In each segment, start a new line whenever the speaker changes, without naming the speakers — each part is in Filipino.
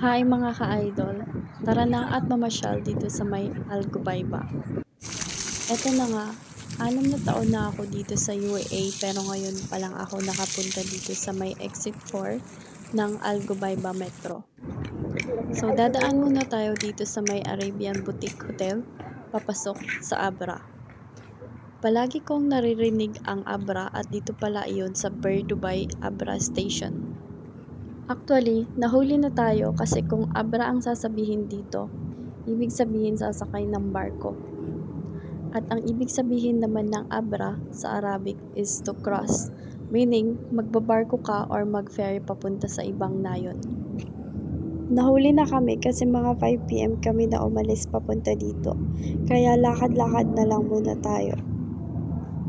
Hi mga ka-idol, tara na at mamasyal dito sa may Algubayba. Eto na nga, 6 na taon na ako dito sa UAE pero ngayon pa lang ako nakapunta dito sa may exit 4 ng Algubayba Metro. So dadaan muna tayo dito sa may Arabian Boutique Hotel, papasok sa Abra. Palagi kong naririnig ang Abra at dito pala iyon sa Bur Dubai Abra Station. Actually, nahuli na tayo kasi kung Abra ang sasabihin dito, ibig sabihin sasakay ng barko. At ang ibig sabihin naman ng Abra sa Arabic is to cross, meaning magbabarko ka or mag-ferry papunta sa ibang nayon. Nahuli na kami kasi mga 5 PM kami na umalis papunta dito, kaya lakad-lakad na lang muna tayo.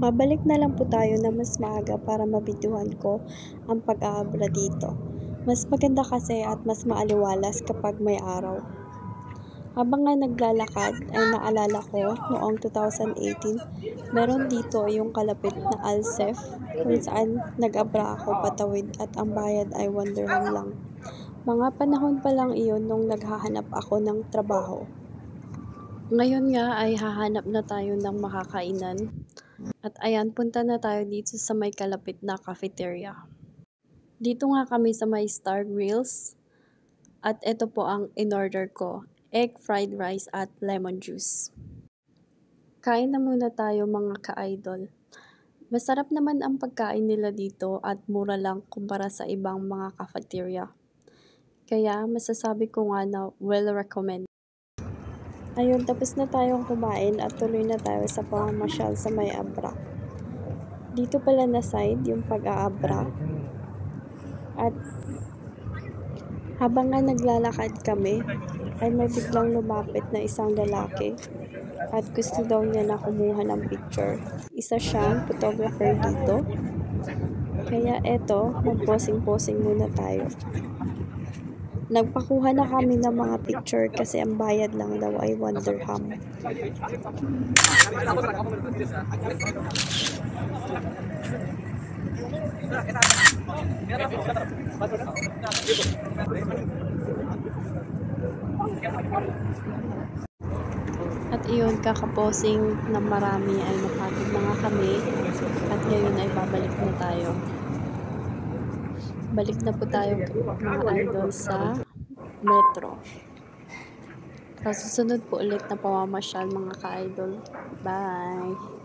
Babalik na lang po tayo na mas maaga para mabidyohan ko ang pag-aabra dito. Mas maganda kasi at mas maaliwalas kapag may araw. Habang nga naglalakad ay naalala ko noong 2018, meron dito yung kalapit na Alsef kung saan nag-abra ako patawid at ang bayad ay 1 dirham lang. Mga panahon pa lang iyon nung naghahanap ako ng trabaho. Ngayon nga ay hahanap na tayo ng makakainan at ayan, punta na tayo dito sa may kalapit na cafeteria. Dito nga kami sa may Star Grills at ito po ang in-order ko, egg fried rice at lemon juice. Kain na muna tayo mga ka-idol. Masarap naman ang pagkain nila dito at mura lang kumpara sa ibang mga cafeteria. Kaya masasabi ko nga na well recommend. Ayun, tapos na tayong kumain at tuloy na tayo sa pamamasyal sa may Abra. Dito pala na side yung pag-aabra. At habang nga naglalakad kami, ay may biglang lumapit na isang lalaki at gusto daw niya na kumuha ng picture. Isa siyang photographer dito. Kaya eto, mag-posing-posing muna tayo. Nagpakuha na kami ng mga picture kasi ang bayad lang daw ay 1 dirham. At iyon, kakaposing na marami ay napagod na nga kami at ngayon ay babalik na tayo. Balik na po tayo mga idol sa metro. Sa susunod po ulit na pamamasyal mga ka-idol. Bye!